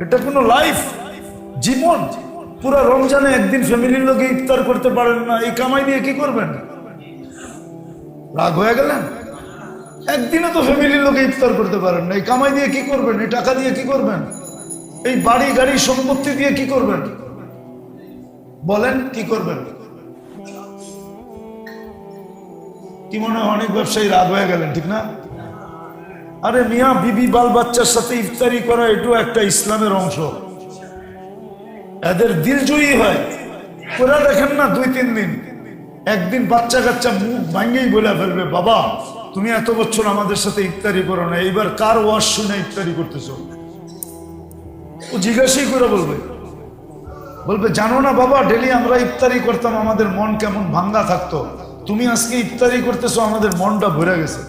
এটা কোনো লাইফ জীবন? পুরো রমজানে একদিন ফ্যামিলির লোকে ইফতার করতে পারেন না, এই কামাই দিয়ে কি করবেন? রাগ হয়ে গেলেন? একদিনও তো ফ্যামিলির লোকে ইফতার করতে পারেন না, এই কামাই দিয়ে কি করবেন? এই টাকা দিয়ে কি করবেন? এই বাড়ি গাড়ি সম্পত্তি দিয়ে কি করবেন? বলেন কি করবেন? কি মনে হয় অনেক ব্যবসায়ী রাগ হয়ে গেলেন, ঠিক না? আরে মিয়া, বিবি বাল বাচ্চার সাথে ইফতারি করা এটাও একটা ইসলামের অংশ। এদের দিলজয়ী হয় ওরা, দেখেন না 2-3 দিন, একদিন বাচ্চা কাচ্চা মুখ ভাঙ্গেই বলে ফেলবে, বাবা তুমি এত বছর আমাদের সাথে ইফতারি করো না, এইবার কার ওয়াজ শুনে ইফতারি করতেছো? ও জিজ্ঞাসাই করে বলবে জানো না বাবা, ডেলি আমরা ইফতারি করতাম, আমাদের মন কেমন ভাঙ্গা থাকতো, তুমি আজকে ইফতারি করতেছো, আমাদের মনটা ভরে গেছে।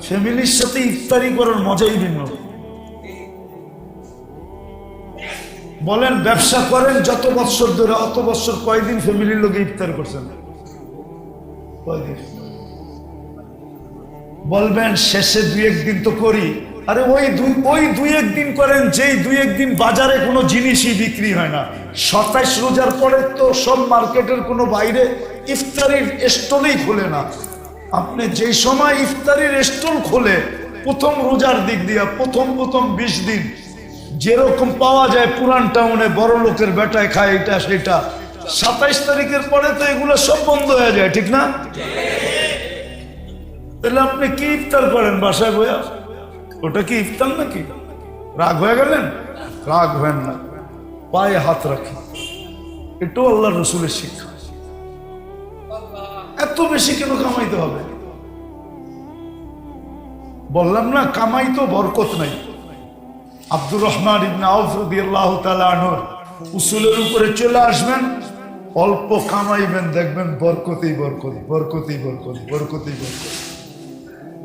ফ্যামিলির সাথে ইফতারি করার মজাই ভিন্ন। বলেন ব্যবসা করেন যত বছর ধরে, অত বছর কয়দিন ফ্যামিলির লোকে ইফতার করছেন? কয়দিন? বলবেন শেষে 2-1 দিন তো করি। আরে ওই 2-1 দিন করেন, যেই 2-1 দিন বাজারে কোনো জিনিসই বিক্রি হয় না। 27 রোজার পরে তো সব মার্কেটের কোনো বাইরে ইফতারির স্টলই খোলে না। আপনি যেই সময় ইফতারির স্টল খোলে, প্রথম রোজার দিক দিয়া প্রথম 20 দিন যেরকম পাওয়া যায় পুরান টাউনে, বড় লোকের বেটায় খায় এটা সেটা, 27 তারিখের পরে তো এগুলো সব বন্ধ হয়ে যায়, ঠিক না? তাহলে আপনি কি ইফতার করেন বাসায় বইয়া? ওটা কি ইফতার নাকি? রাগ হয়ে গেলেন? রাগ হবেন না, পায়ে হাত রাখি, এটাও আল্লাহ রসুলের শিক্ষা। এত বেশি কেন কামাইতে হবে? বললাম না কামাই তো বরকত নাই। আব্দুর রহমান ইবনে আউফ রাদিয়াল্লাহু তাআলা আনহু উসুলের উপরে চলে আসবেন, অল্প কামাইবেন, দেখবেন বরকতেই বরকত, বরকতেই বরকত, বরকতেই বরকত।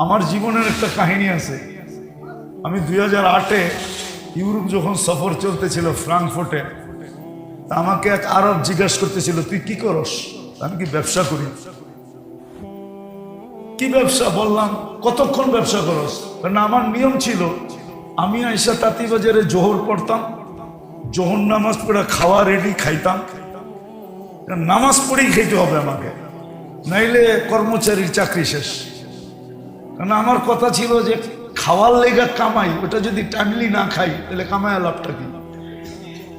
আমার জীবনের একটা কাহিনী আছে। আমি 2008-এ ইউরোপ যখন সফর চলতেছিল ফ্রাঙ্কফুর্টে, তা আমাকে এক আরব জিজ্ঞাসা করতেছিল, তুই কি করস? আমি কি ব্যবসা করি। কি ব্যবসা? বললাম কতক্ষণ ব্যবসা করস? কারণ আমার নিয়ম ছিল, আমি আইসা তাঁতিবাজারে জোহর পড়তাম, জোহর নামাজ পড়ে খাওয়া রেডি, খাইতাম। নামাজ পড়েই খেতে হবে আমাকে, নাইলে কর্মচারীর চাকরি শেষ। কারণ আমার কথা ছিল যে খাওয়ার লেগা কামাই, ওটা যদি টাইমলি না খাই তাহলে কামায় লাভটা কি,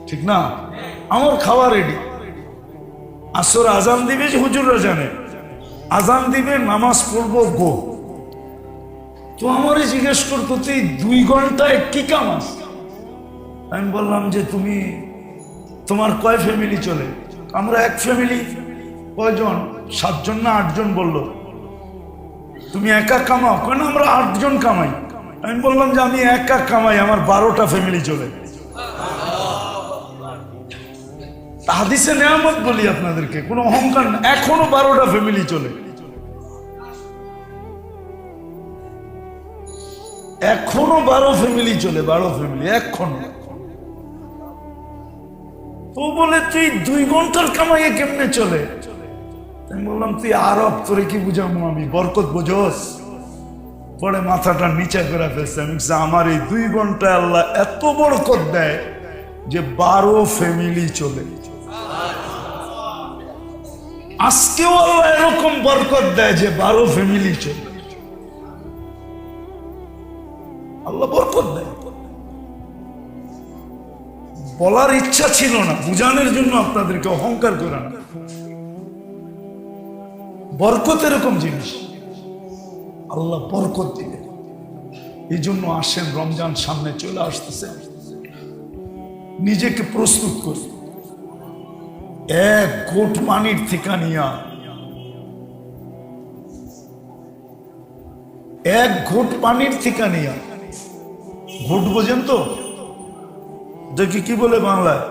ঠিক না? আমার খাওয়া রেডি, আসর আজান দিবে, যে হুজুররা জানে আজান দিবে, নামাজ পড়বো গো। তো আমারই জিজ্ঞেস করতো, তুই 2 ঘন্টায় কি কামাস? আমি বললাম যে তোমার কয় ফ্যামিলি চলে? আমরা এক ফ্যামিলি। কয়জন? 7 জন না 8 জন। বললো তুমি একা কামাও? কেন আমরা 8 জন কামাই। আমি বললাম যে আমি একা কামাই, আমার 12টা ফ্যামিলি চলে। হাদিসে নেয়ামত বলি আপনাদেরকে, কোনো অহংকার না, এখনো 12টা ফ্যামিলি চলে, এখনো 12 ফ্যামিলি চলে, 12 ফ্যামিলি এখনো। ও বলে তুই 2 ঘন্টার কামাইয়ে কেমনে চলে? আমি বললাম তুই আরব, তোরে কি বুঝাবো আমি, বরকত বোঝস? পরে মাথাটা নিচে করে ফেলছে। আমি আমার এই 2 ঘন্টায় আল্লাহ এত বরকত দেয় যে 12 ফ্যামিলি চলে। আজকেও আল্লাহ এরকম বরকত দেয় যে 12 ফ্যামিলি চলে। আল্লাহ বরকত দেয়। বলার ইচ্ছা ছিল না, বুঝানোর জন্য আপনাদেরকে, অহংকার করে না। বরকত এরকম জিনিস, আল্লাহ বরকত দিবে। এই জন্য আসেন, রমজান সামনে চলে আসতেছে, নিজেকে প্রস্তুত করি। 1 ঘোট পানির থেকে নিয়া, 1 ঘোট পানির থেকে নিয়া, ঘোট বোঝেন তো? দেখি কি বলে বাংলায়?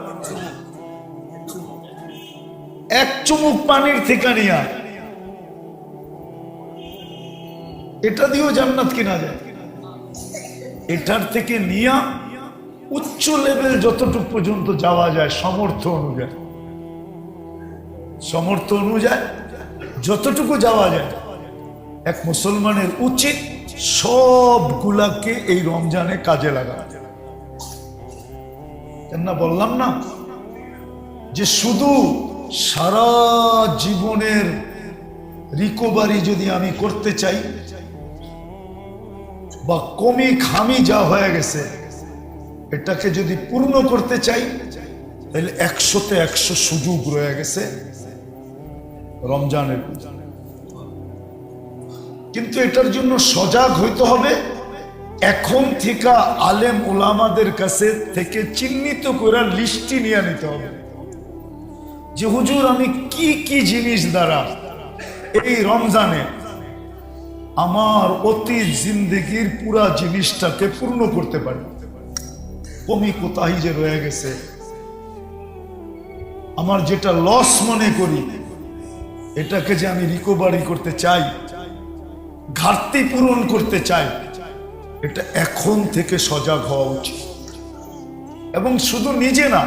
1 চুমুক পানির থেকে নিয়া, এটা দিয়েও জান্নাত কিনা যায়। এটার থেকে নিয়া উচ্চ লেভেল যতটুকু পর্যন্ত যাওয়া যায়, সামর্থ্য অনুযায়ী যতটুকু যাওয়া যায়, এক মুসলমানের উচিত সবগুলাকে এই রমজানে কাজে লাগানো। না বললাম না যে শুধু সারা জীবনের রিকভারি যদি আমি করতে চাই বা কমি খামি যা হয়ে গেছে এটাকে যদি পূর্ণ করতে চাই তাহলে 100-তে 100 সুযোগ রয়ে গেছে রমজানের। কিন্তু এটার জন্য সজাগ হইতে হবে। এখন থেকে আলেম ওলামাদের কাছে থেকে চিহ্নিত করে লিস্টি নিয়ে নিতে হবে যে হুজুর আমি কি কি জিনিস দ্বারা এই রমজানে আমার অতীত জিন্দেগির পুরা জিনিসটাকে পূর্ণ করতে পারি। কমি কোতাহি যে রয়ে গেছে, আমার যেটা লস মনে করি এটাকে যে আমি রিকভারি করতে চাই, ঘাটতি পূরণ করতে চাই, এটা এখন থেকে সজাগ হওয়া উচিত। এবং শুধু নিজে না,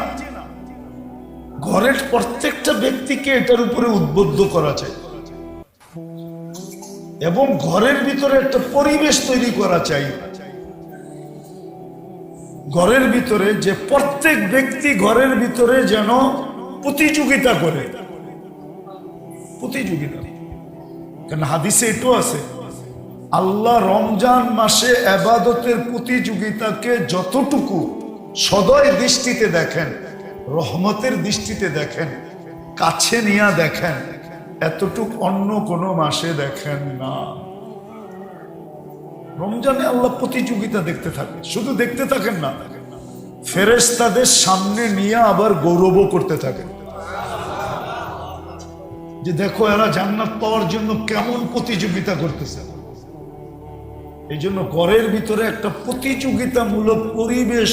ঘরের প্রত্যেকটা ব্যক্তিকে এটার উপরে উদ্বুদ্ধ করা চাই এবং ঘরের ভিতরে একটা পরিবেশ তৈরি করা চাই। ঘরের ভিতরে যে প্রত্যেক ব্যক্তি ঘরের ভিতরে যেন প্রতিযোগিতা করে, প্রতিযোগিতা। কেন হাদিসে এটাও আছে, আল্লাহ রমজান মাসে ইবাদতের প্রতিযোগিতাকে যতটুকু সদয় দৃষ্টিতে দেখেন, রহমতের দৃষ্টিতে দেখেন, কাছে নিয়ে দেখেন, এতটুক অন্য কোনো মাসে দেখেন না। রমজানে আল্লাহ প্রতিযোগিতা দেখতে থাকে, শুধু দেখতে থাকেন না, ফেরেশতাদের সামনে নিয়ে আবার গৌরবও করতে থাকেন যে দেখো এরা জান্নাত পাওয়ার জন্য কেমন প্রতিযোগিতা করতেছে। এই জন্য ঘরের ভিতরে একটা প্রতিযোগিতামূলক পরিবেশ।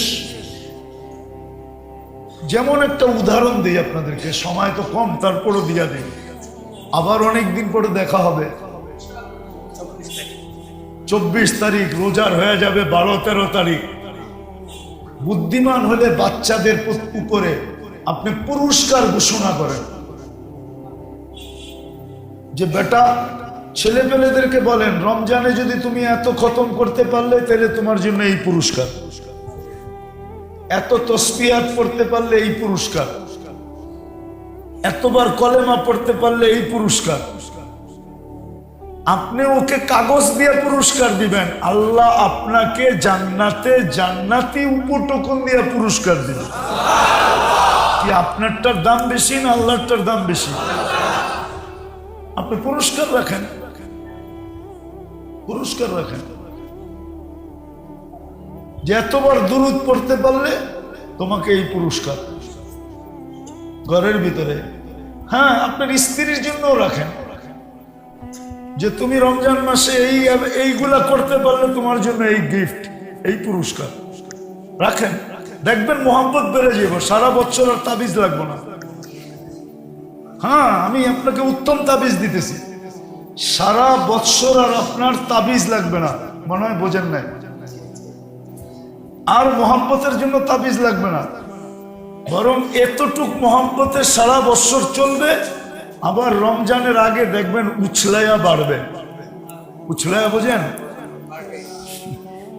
যেমন একটা উদাহরণ দিই আপনাদেরকে, সময় তো কম তারপরও দিয়া দিই, আবার অনেকদিন পরে দেখা হবে। 24 তারিখ রোজার হয়ে যাবে 12-13 তারিখ। বুদ্ধিমান হলে বাচ্চাদের উপরে আপনি পুরস্কার ঘোষণা করেন যে বেটা, ছেলে পেলেদেরকে বলেন রমজানে যদি তুমি এত খতম করতে পারলে তাহলে তোমার জন্য এই পুরস্কার, এত তসবিহাত পড়তে পারলে এই পুরস্কার, এতবার কলেমা পড়তে পারলে এই পুরস্কার। আপনি ওকে কাগজ দিয়ে পুরস্কার দিবেন, আল্লাহ আপনাকে জান্নাতে জান্নাতি উপটকন দিয়ে পুরস্কার দিবেন। কি আপনারটার দাম বেশি না আল্লাহটার দাম বেশি? আপনি পুরস্কার রাখেন, পুরস্কার রাখেন যে এতবার দুরূদ পড়তে পারলে তোমাকে এই পুরস্কার। ঘরের ভিতরে হ্যাঁ, আপনার স্ত্রীর জন্য রাখেন যে তুমি রমজান মাসে এইগুলা করতে পারলে তোমার জন্য এই গিফট, এই পুরস্কার রাখেন। দেখবেন মোহাম্মত বেড়ে যাবো, সারা বছর আর তাবিজ লাগবো না। হ্যাঁ, আমি আপনাকে উত্তম তাবিজ দিতেছি, সারা বছর আর আপনার তাবিজ লাগবে না। মনে হয় বোঝেন নাই? আর মোহাম্মতের জন্য তাবিজ লাগবে না, বরং এতটুক মোহাম্মতের সারা বছর চলবে। আবার রমজানের আগে দেখবেন উছলায়া বাড়বে। উছলায়া বোঝেন?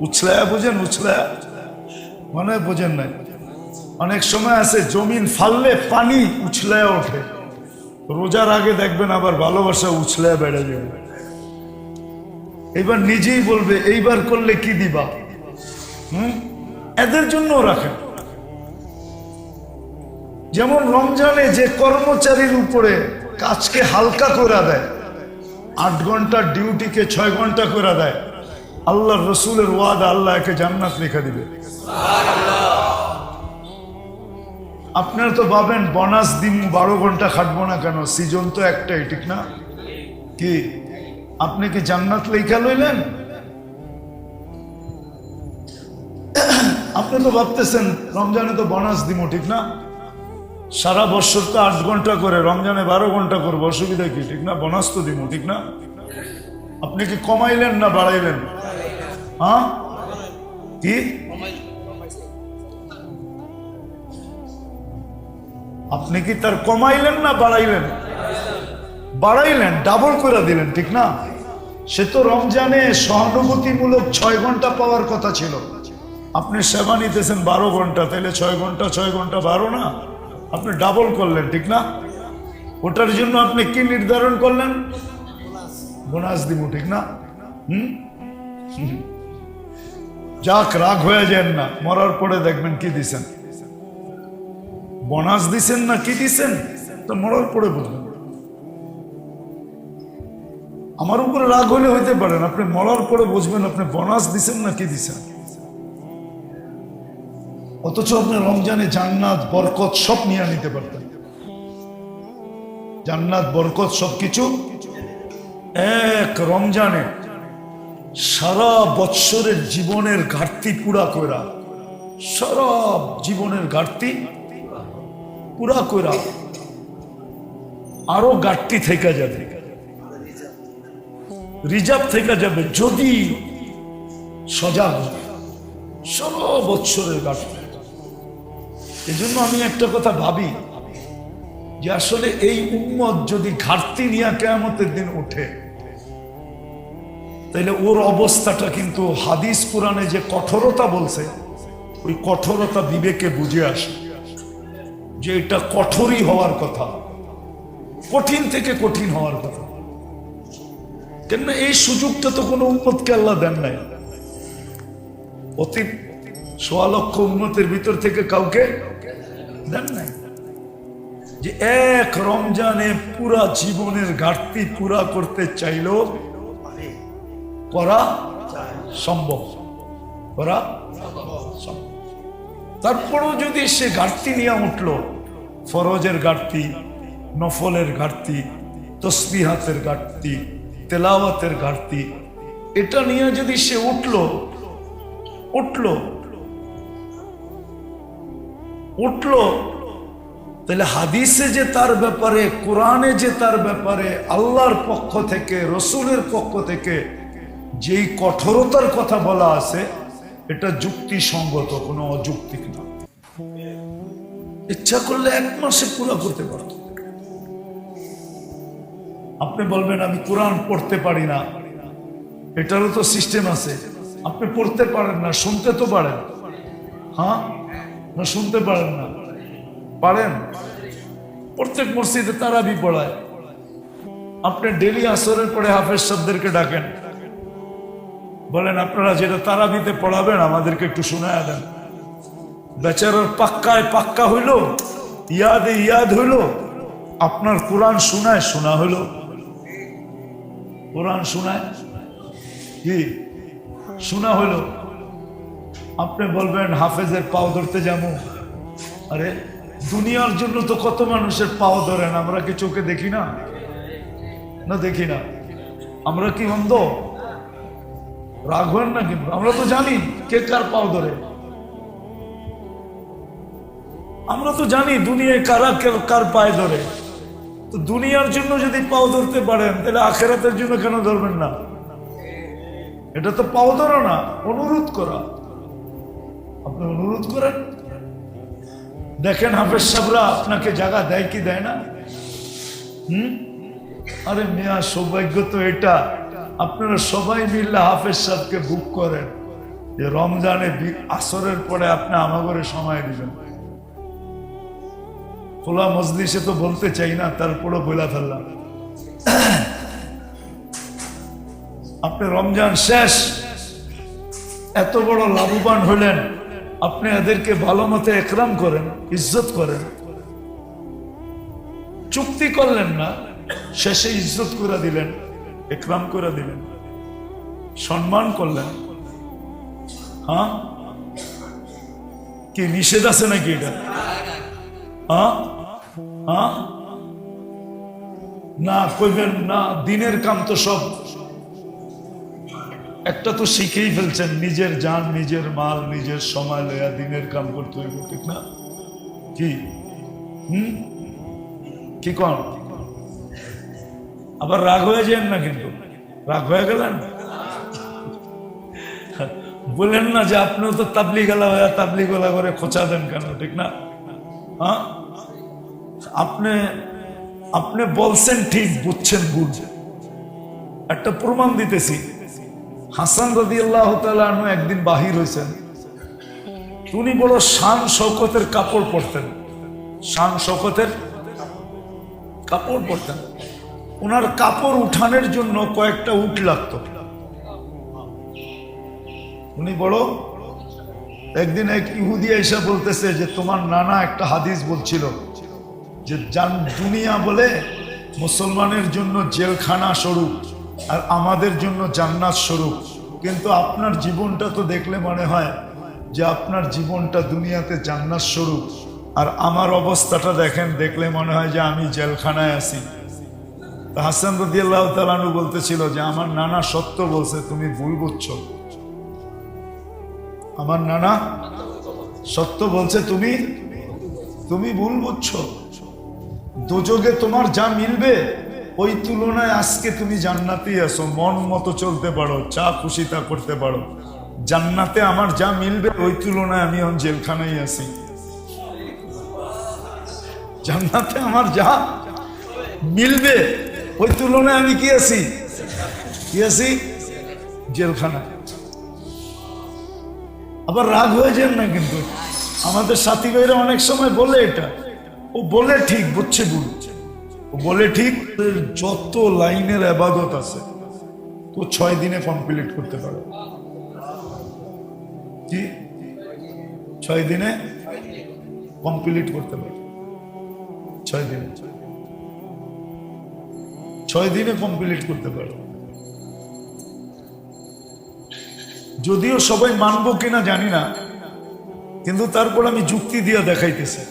উছলায়া বোঝেন? উছলায়া মনে হয় বোঝেন নাই। অনেক সময় আছে জমিন ফাললে পানি উছলায়া ওঠে, রোজার আগে দেখবেন আবার ভালোবাসা উছলায়া বেড়ে যাবে। এবার নিজেই বলবে এইবার করলে কি দিবা। এদের জন্য রাখেন। যেমন রমজানে যে কর্মচারীর উপরে কাজকে হালকা করে দেয়, 8 ঘন্টার ডিউটিকে 6 ঘন্টা করে দেয়, আল্লাহ রসুলের ওয়াদা আল্লাহ একে জান্নাত লিখে দিবে। আপনারা তো ভাবেন বোনাস দিন 12 ঘন্টা খাটবো না কেন, সিজন তো একটাই, ঠিক না? কি আপনি কি জান্নাত লেখা লইলেন? আপনি তো ভাবতেছেন রমজানে তো বোনাস দিব, ঠিক না? সারা বছর তো 8 ঘন্টা করে, রমজানে 12 ঘন্টা করবো, অসুবিধা কি? ঠিক না? বোনাস তো দিব, ঠিক না? আপনি কি কমাইলেন না বাড়াইলেন? হ্যাঁ, কি আপনি কি তার কমাইলেন না বাড়াইলেন? বাড়াইলেন, ডাবল করে দিলেন, ঠিক না? সে তো রমজানে সহানুভূতিমূলক 6 ঘন্টা পাওয়ার কথা ছিল, আপনি সেবা নিতেছেন 12 ঘন্টা, তাহলে 6 ঘন্টা 6 ঘন্টা 12 না, আপনি ডাবল করলেন, ঠিক না? ওটার জন্য আপনি কি নির্ধারণ করলেন? বোনাস দিব, ঠিক না? যাক, রাগ হয়ে যান না, মরার পরে দেখবেন কি দিছেন, বোনাস দিছেন না কি দিছেন, তো মরার পরে বুঝবেন। আমার উপরে রাগ হলে হইতে পারেন, আপনি মরার পরে বুঝবেন আপনি বোনাস দিছেন না কি দিছেন। অথচ আপনি রমজানে জান্নাত বরকত সব নিয়ে নিতে পারতেন, জান্নাত বরকত সবকিছু এক রমজানে সারা বৎসরের জীবনের ঘাটতি পুরা কইরা, সারা জীবনের ঘাটতি পুরা কইরা আরো ঘাটতি থেকে যাবে, রিজার্ভ থেকে যাবে যদি সজাগ হয়, সারা বৎসরের ঘাটতি। এই জন্য আমি একটা কথা ভাবি যে আসলে এই উম্মত যদি ঘাটতি নিয়ে কিয়ামতের দিন ওঠে, তাইলে ওর অবস্থাটা কিন্তু হাদিস কোরআনে যে কঠোরতা বলছে, ওই কঠোরতা বিবেকে বুঝে আসে যে এটা কঠোরই হওয়ার কথা, কঠিন থেকে কঠিন হওয়ার কথা। কেননা এই সুযোগটা তো কোনো উম্মতকে আল্লাহ দেন নাই, অতি 1.25 লক্ষ উম্মতের ভিতর থেকে কাউকে দেন নাই যে এক রমজানে পুরা জীবনের ঘাটতি পুরা করতে চাইলেও করা সম্ভব, করা সম্ভব। তারপরেও যদি সে ঘাটতি নিয়ে উঠলো, ফরজের ঘাটতি, নফলের ঘাটতি, তসবিহাতের ঘাটতি, তেলাওয়াতের ঘাটতি, এটা নিয়ে যদি সে উঠলো তাহলে হাদিসে যে তার ব্যাপারে, কোরআনে যে তার ব্যাপারে আল্লাহর পক্ষ থেকে, রসুলের পক্ষ থেকে যেই কঠোরতার কথা বলা আছে, এটা যুক্তিসঙ্গত, কোনো অযৌক্তিক না। ইচ্ছা করলে 1 মাসে পুরো করতে পারত। আপনি বলবেন আমি কোরআন পড়তে পারি না, এটারও তো সিস্টেম আছে। আপনি পড়তে পারেন না, শুনতে তো পারেন, হ্যাঁ না? শুনতে পারেন না, পারেন? প্রত্যেক মসজিদে তারাবি পড়ায়, আপনি ডেলি আসরের পরে হাফেজ সাহেবদেরকে ডাকেন, বলেন আপনারা যেটা তারাবিতে পড়াবেন আমাদেরকে একটু শোনায় দেন। বেচারার পাক্কায় পাক্কা হইল, ইয়াদে ইয়াদ হইল, আপনার কোরআন শোনায় শোনা হইল, কোরআন শোনায় কি শোনা হইল। আপনি বলবেন হাফেজের পাও ধরতে যাবো, আরে দুনিয়ার জন্য তো কত মানুষের পাও ধরেন, আমরা কি চোখে দেখি না? না দেখি না? আমরা কি অন্ধ? রাগ হন না, কিন্তু আমরা তো জানি কে কার পাও ধরে, আমরা তো জানি দুনিয়ায় কারা কার পায়ে ধরে। তো দুনিয়ার জন্য যদি পাও ধরতে পারেন, তাহলে আখেরাতের জন্য কেন ধরবেন না? এটা তো পাও ধরা না, অনুরোধ করা। আপনি অনুরোধ করেন, দেখেন হাফেজ সাহেবরা আপনাকে জায়গা দেয় কি দেয় না। আরে মিয়া, সৌভাগ্য তো এটা, আপনারা সবাই মিলে হাফেজ সাহেবকে বুক করেন যে রমজানে আসরের পরে আপনি আমাগরে সময় দিবেন। খোলা মজলিসে তো বলতে চাই না, তারপরও বলে ফেললাম। আপনি রমজান শেষ, এত বড় লাভবান হলেন, আপনি এদেরকে ভালো মতো একরাম করেন, ইজ্জত করেন, চুক্তি করলেন না, শেষে ইজ্জত করে দিলেন, একরাম করে দিলেন, সম্মান করলেন। হ্যাঁ, কি নিষেধ আছে নাকি এটা? হ্যাঁ হ্যাঁ না, কইবেন না, দিনের কাম তো সব একটা তো শিখেই ফেলছেন, নিজের জান, নিজের মাল, নিজের সময় লইয়া দিনের কাম করতে হইব, ঠিক না? কি কি কন? আবার রাগ হয়ে যান না, কিন্তু রাগ হয়ে গেলেন, বলেন না যে আপনিও তো তাবলিগ গলা হয়ে তাবলিগ গলা করে খোঁচা দেন কেন, ঠিক না? হ্যাঁ, আপনি বলছেন ঠিক, বুঝছেন ভুল। একটা প্রমাণ দিতেছি। হাসান রাদিয়াল্লাহু তাআলা আনহু একদিন বাহির হয়েছেন, উনি বড় শান শৌকতের কাপড় পরতেন, শান শৌকতের কাপড় পরতেন। ওনার কাপড় উঠানোর জন্য কয়েকটা উট লাগতো। উনি বড়, একদিন এক ইহুদি এসে বলতেছে যে তোমার নানা একটা হাদিস বলছিল যে দুনিয়া বলে মুসলমানের জন্য জেলখানা স্বরূপ আর আমাদের জন্য জান্নাত স্বরূপ, কিন্তু আপনার জীবনটা তো দেখলে মনে হয় যে আপনার জীবনটা দুনিয়াতে জান্নাত স্বরূপ, আর আমার অবস্থাটা দেখেন, দেখলে মনে হয় যে আমি জেলখানায় আছি। হাসান রাদিয়াল্লাহু তাআলা আনহু বলতেছিল যে আমার নানা সত্য বলছে, তুমি ভুল বুঝছো। আমার নানা সত্য বলছে, তুমি ভুল বুঝছো। দোজখে তোমার যা মিলবে ওই তুলনায় আজকে তুমি জান্নাতেই আছো, মন মতো চলতে পারো, যা খুশি তা করতে পারো। জান্নাতে আমার যা মিলবে ওই তুলনায় আমি এখন জেলখানায় আছি। জান্নাতে আমার যা মিলবে ওই তুলনায় আমি কি আছি জেলখানায়। আবার রাগ হয়ে যান না, কিন্তু আমাদের সাথী ভাইরা অনেক সময় বলে এটা, ও বলে ঠিক, বুঝছে ভুল, ও বলে ঠিক। যত লাইনের ইবাদত আছে তো 6 দিনে কমপ্লিট করতে পারে। কি 6 দিনে কমপ্লিট করতে পারে? 6 দিনে, 6 দিনে কমপ্লিট করতে পারে। যদিও সবাই মানবো কিনা জানি না, কিন্তু তারপর আমি যুক্তি দিয়ে দেখাইতেছি।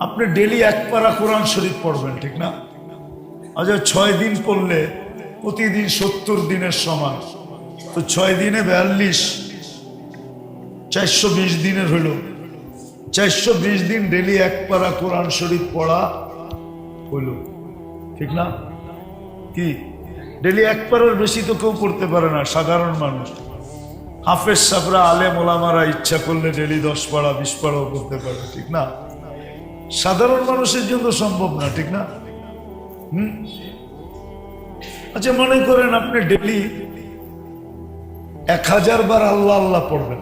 আপনি ডেলি 1 পারা কোরআন শরীফ পড়বেন, ঠিক না? আচ্ছা 6 দিন পড়লে প্রতিদিন 70 দিনের সমান, তো 6 দিনে 42, 420 দিনের হইল। 420 দিন ডেলি 1 পারা কোরআন শরীফ পড়া হইল, ঠিক না? কি ডেলি 1 পারার বেশি তো কেউ পড়তে পারে না, সাধারণ মানুষ। হাফেজ সাবরা, আলেম ওলামারা ইচ্ছা করলে ডেলি 10 পারা 20 পারাও করতে পারে, ঠিক না? সাধারণ মানুষের জন্য সম্ভব না, ঠিক না? আচ্ছা মনে করেন আপনি ডেলি 1000 বার আল্লাহ আল্লাহ পড়বেন।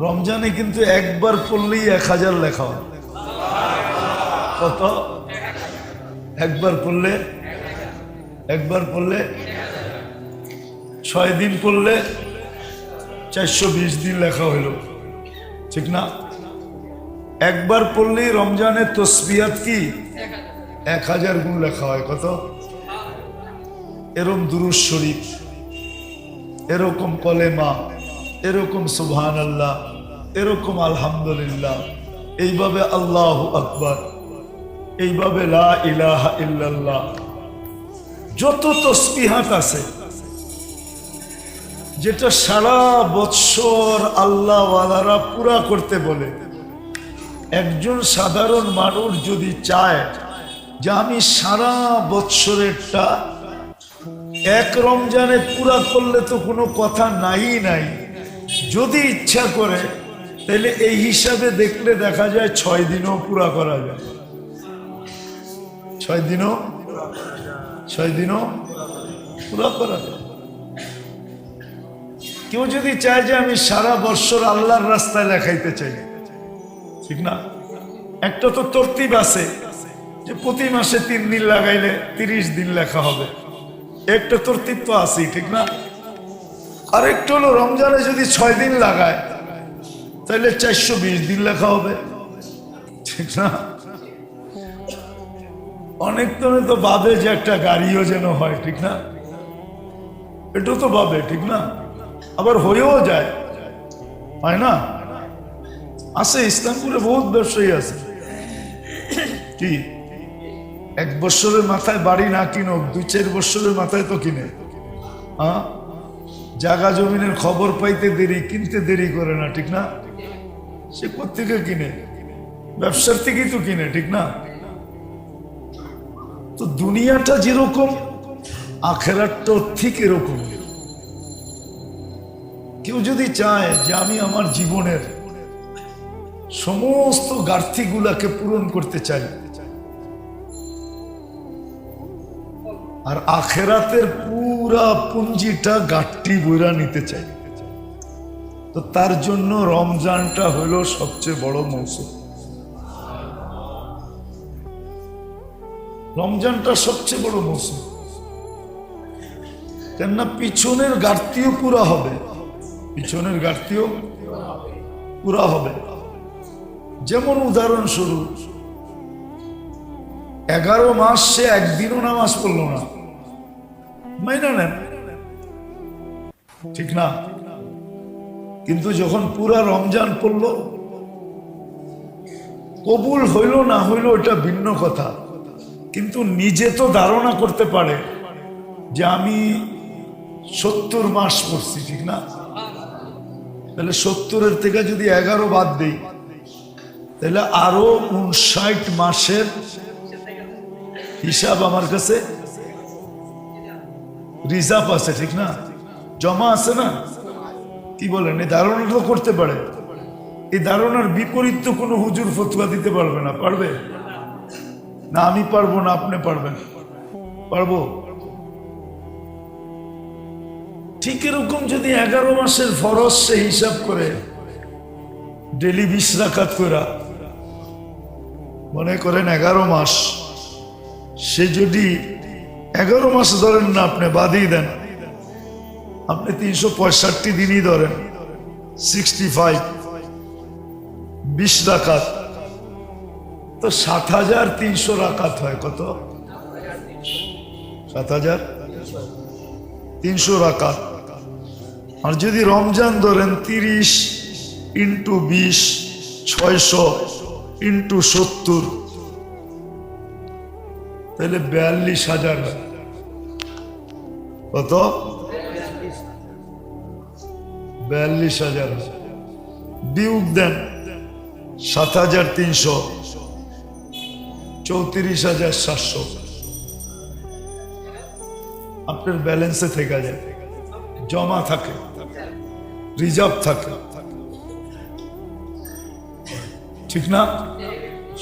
রমজানে কিন্তু একবার পড়লেই 1000 লেখা হয়। কত? একবার পড়লে 6 দিন পড়লে 420 দিন লেখা হইল, ঠিক না? একবার পড়লেই রমজানের তসবিহাত কি 1000 গুণ লেখা হয়। কত? এরকম দুরূদ শরীফ, এরকম কলেমা, এরকম সুবহানাল্লাহ, এরকম আলহামদুলিল্লাহ, এইভাবে আল্লাহু আকবার, এইভাবে লা ইলাহা ইল্লাল্লাহ, যত তসবিহাত আছে যেটা সারা বৎসর আল্লাহ ওয়ালারা পুরা করতে বলে, একজন সাধারণ মানুষ যদি চায় যে আমি সারা বৎসরেরটা এক রমজানে পুরা করলে তো কোনো কথা নাই, যদি ইচ্ছা করে তাহলে এই হিসাবে দেখলে দেখা যায় 6 দিনও পুরা করা যায়। 6 দিনও পুরা করা যায়। কেউ যদি চায় যে আমি সারা বৎসর আল্লাহর রাস্তায় লেখাইতে চাই, ঠিক না? একটা তো তরতিব আছে যে প্রতি মাসে 3 দিন লাগাইলে 30 দিন লেখা হবে, একটা তরতিব তো আছেই, ঠিক না? আরেকটা হলো রমজানে যদি 6 দিন লাগায় তাহলে 420 দিন লেখা হবে, ঠিক না? অনেক তো ভাবে যে একটা গাড়িও যেন হয়, ঠিক না? এটা তো ভাবে, ঠিক না? আবার হয়েও যায়, হয় না? আছে, ইসলামপুরে বহুত ব্যবসায়ী আছে, কি 1 বছরের মাথায় বাড়ি না কিনুক, 2-4 বছরের মাথায় তো কিনে। জায়গা জমিনের খবর পাইতে দেরি, কিনতে দেরি করে না, ঠিক না? সে কোত্থেকে কিনে? ব্যবসার থেকেই তো কিনে, ঠিক না? তো দুনিয়াটা যেরকম আখেরাতটাও ঠিক এরকম। কেউ যদি চায় যে আমি আমার জীবনের সমস্ত ঘাটতিগুলাকে পূরণ করতে চাই আর আখেরাতের পুরা পুঞ্জিটা ঘাটতি বইরা নিতে চাই, তো তার জন্য রমজানটা হলো সবচেয়ে বড় মৌসুম। রমজানটা সবচেয়ে বড় মৌসুম, কেননা পিছনের ঘাটতিও পুরা হবে, পিছনের ঘাটতিও পুরা হবে। যেমন উদাহরণস্বরূপ 11 মাস সে একদিনও নামাজ পড়লো না, মাইনা নেন, ঠিক না? কিন্তু যখন পুরা রমজান পড়লো, কবুল হইল না হইল এটা ভিন্ন কথা, কিন্তু নিজে তো ধারণা করতে পারে যে আমি 70 মাস পড়ছি, ঠিক না? তাহলে 70-এর থেকে যদি 11 বাদ দিই, তাহলে আরো 59 মাসের হিসাব আমার কাছে রিজার্ভ আছে, ঠিক না? জমা আছে না? কি বলেন? এই ধারণা তো করতে পারে। এই ধারণার বিপরীত তো কোনো হুজুর ফতোয়া দিতে পারবে না, পারবে না? আমি পারবো না, আপনি পারবেন? পারবো। ঠিক এরকম যদি 11 মাসের ফরজ সে হিসাব করে ডেলি 20 রাকাত করে, মনে করেন 11 মাস, সে যদি 11 মাস ধরেন না, আপনি বাদই দেন, আপনি 365 দিনই ধরেন, 65, 20 রাকাত, তো 7,300 রাকাত হয়। কত? 7,300 রাকাত। আর যদি রমজান ধরেন 30 × 20, 600 × 70, তাহলে 42,000। কত? 42,000। বিয়োগ দেন 7,300, 34,700 আপনার ব্যালেন্সে থেকে যায়, জমা থাকে, রিজার্ভ থাকে, ঠিক না?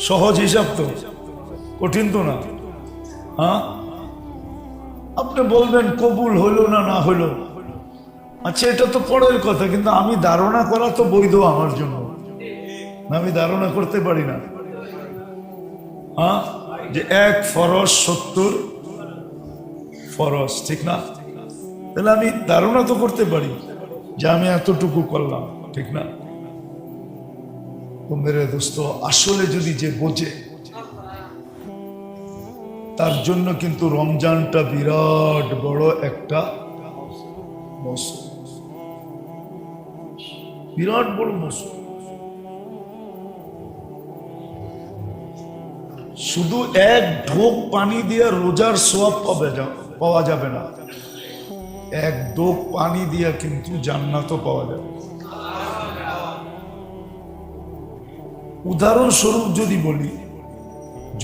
সহজ হিসাব তো, কঠিন তো না। হ্যাঁ, আপনি বলবেন কবুল হইলো না, না হইলো, আচ্ছা এটা তো পরের কথা, কিন্তু আমি ধারণা করা তো বৈধ আমার জন্য, আমি ধারণা করতে পারি না। হ্যাঁ, যে এক ফরজ 70 ফরজ, ঠিক না? তাহলে আমি ধারণা তো করতে পারি যে আমি এতটুকু করলাম, ঠিক না? তো মেরে দোস্ত, আসলে যদি যে বোঝে, তার জন্য কিন্তু রমজানটা বিরাট বড় একটা মৌসুম, বিরাট বড় মৌসুম। শুধু এক ঢোক পানি দিয়ে রোজার সোয়াব পাওয়া যাবে না, এক ঢোক পানি দিয়ে কিন্তু জান্নাতও পাওয়া যাবে। উদাহরণস্বরূপ যদি বলি,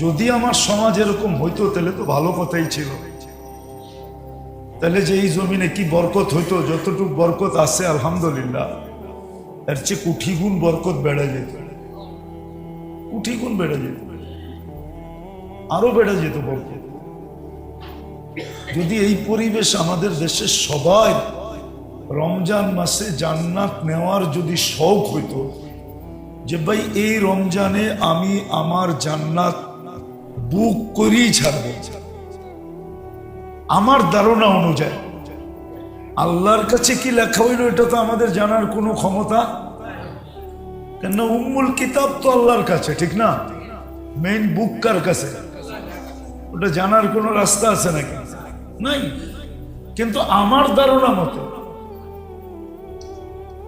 যদি আমার সমাজ এরকম হইতো তাহলে তো ভালো কথাই ছিল, তাহলে যে এই জমিনে কি বরকত হইতো, যতটুকু বরকত আছে আলহামদুলিল্লাহ, এর চেয়ে কোটি গুণ বরকত বেড়ে যেত, কোটি গুণ বেড়ে যেত, আরো বেড়ে যেত বরকত। যদি এই পরিবেশ আমাদের দেশের সবাই রমজান মাসে জান্নাত নেওয়ার যদি শৌক হইতো, যে ভাই এই রমজানে আমি আমার জান্নাত বুক করেই ছাড়ব, আমার ধারণা অনুযায়ী আল্লাহর কাছে কি লেখা হইল এটা তো আমাদের জানার কোনো ক্ষমতা, কেন উম্মুল কিতাব তো আল্লাহর কাছে, ঠিক না? মেইন বুক কার কাছে? ওটা জানার কোনো রাস্তা আছে নাকি? নাই। কিন্তু আমার ধারণা মতে,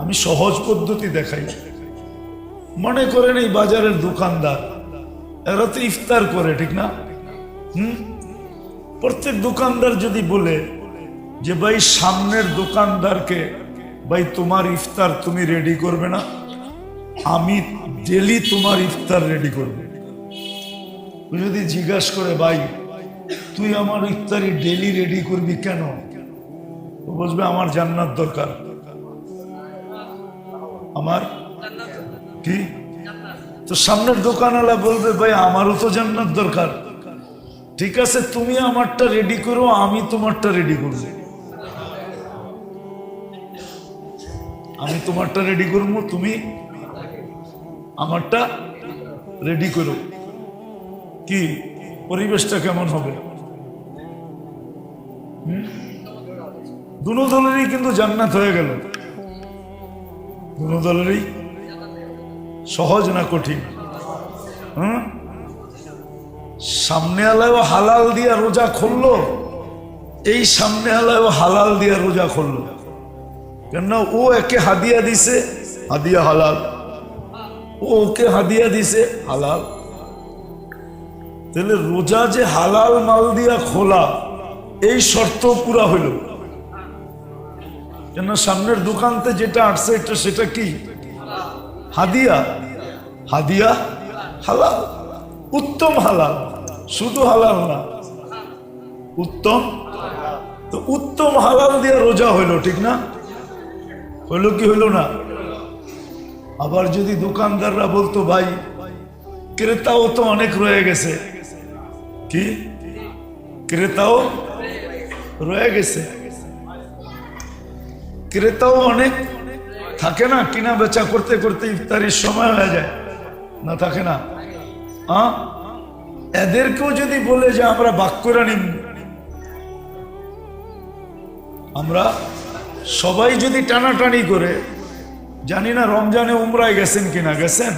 আমি সহজ পদ্ধতি দেখাই। মনে করেন এই বাজারের দোকানদার, এরা তো ইফতার করে, ঠিক না? প্রত্যেক দোকানদার যদি বলে যে ভাই সামনের দোকানদারকে, ভাই তোমার ইফতার তুমি রেডি করবে না, আমি ডেলি তোমার ইফতার রেডি করব। যদি জিজ্ঞাসা করে ভাই তুই আমার ইফতারি ডেলি রেডি করবি কেন, বুঝবে আমার জান্নাত দরকার, আমার কি? তো সামনের দোকানওয়ালা বলবে ভাই আমারও তো জান্নাত দরকার, ঠিক আছে তুমি আমারটা রেডি করো, আমি তোমারটা রেডি করব। আমি তোমারটা রেডি করবো, তুমি আমারটা রেডি করো। কি পরিবেশটা কেমন হবে? দুনো দলেরই কিন্তু জান্নাত হয়ে গেল। দুনো দলেরই সহজ না কঠিন? সামনে আলায় হালাল দিয়া রোজা খুললো, এই সামনে আলায় হালাল দিয়া রোজা খুললো, কেন? ও একে হাদিয়া দিছে, হাদিয়া হালাল। ও ওকে হাদিয়া দিছে, হালাল। তাহলে রোজা যে হালাল মাল দিয়া খোলা, এই শর্ত পুরা হইল। কেন? সামনের দোকানতে যেটা আসছে সেটা কি? হাদিয়া। হাদিয়া হালাল, উত্তম হালাল, শুধু হালাল না, উত্তম। তো উত্তম হালাল দিয়ে রোজা হইল, ঠিক না? হইল কি হইল না? আবার যদি দোকানদাররা বলতো, ভাই ক্রেতাও তো অনেক রয়ে গেছে, কি ক্রেতাও রয়ে গেছে, ক্রেতাও অনেক থাকে না, কিনা বেচা করতে করতে ইফতারির সময় হয়ে যায়, না থাকে না? এদেরকেও যদি বলে যে আমরা ভাগ করে নিব, আমরা সবাই যদি টানাটানি করে, জানি না রমজানে উমরায় গেছেন কিনা, গেছেন?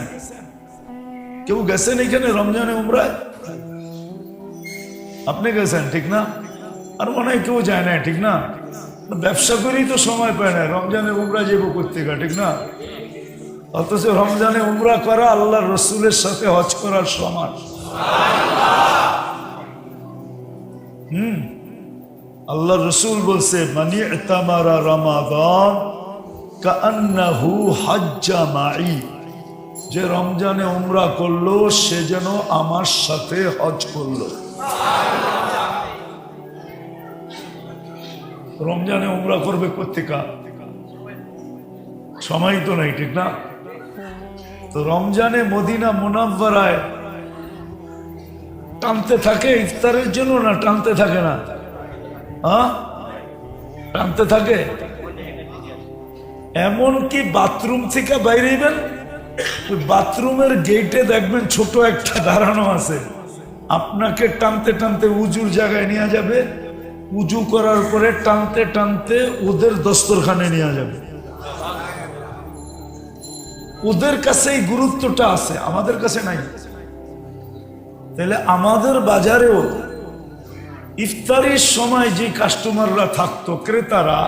কেউ গেছেন এখানে রমজানে উমরায়? আপনি গেছেন, ঠিক না? আর মনে হয় কেউ যায় না, ঠিক না? ব্যবসা করেই তো সময় পায় না, রমজানে উমরা যাবো করতে, ঠিক না? অথচ রমজানে উমরা করা আল্লাহর রসুলের সাথে হজ করার সমান। আল্লাহ রসুল বলছে, মানি ইতামারা রমাদান কাআন্নাহু হাজ্জা মাই, যে রমজানে উমরা করলো সে যেন আমার সাথে হজ করলো। রমজানে উমরা করবে কোত্থেকা? সময় তো নাই, ঠিক না? তো রমজানে মদিনা মুনাওয়ারায় টানতে থাকে ইফতারের জন্য, না টানতে থাকে না? টানতে থাকে। এমনকি বাথরুম থেকে বাইরেবেন, বাথরুমের গেটে দেখবেন ছোট একটা দাঁড়ানো আছে, আপনাকে টানতে টানতে উজুর জায়গায় নিয়ে যাবে, উজু করার পরে টানতে টানতে ওদের দস্তরখানে নিয়ে যাবে। ওদের কাছে এই গুরুত্বটা আছে, আমাদের কাছে নাই। তাহলে আমাদের বাজারেও ইফতারির সময় যে কাস্টমাররা থাকতো, ক্রেতারা,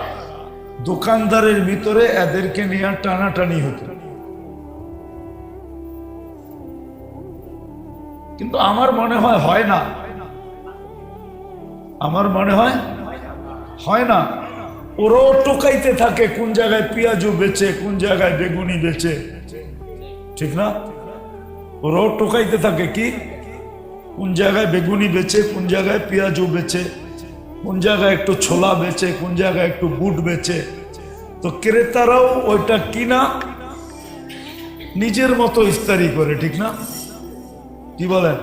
দোকানদারের ভিতরে এদেরকে নিয়ে টানাটানি হতো। কিন্তু আমার মনে হয় না, আমার মনে হয় না। ওরাও টোকাইতে থাকে, কোন জায়গায় পেঁয়াজও বেচে, কোন জায়গায় বেগুনি বেচে, ঠিক না? ওরাও টোকাইতে থাকে, কি কোন জায়গায় বেগুনি বেচে, কোন জায়গায় পেঁয়াজও বেচে, কোন জায়গায় একটু ছোলা বেচে, কোন জায়গায় একটু বুট বেচে। তো ক্রেতারাও ওইটা কিনা নিজের মতো ইফতারি করে, ঠিক না? কি বলেন?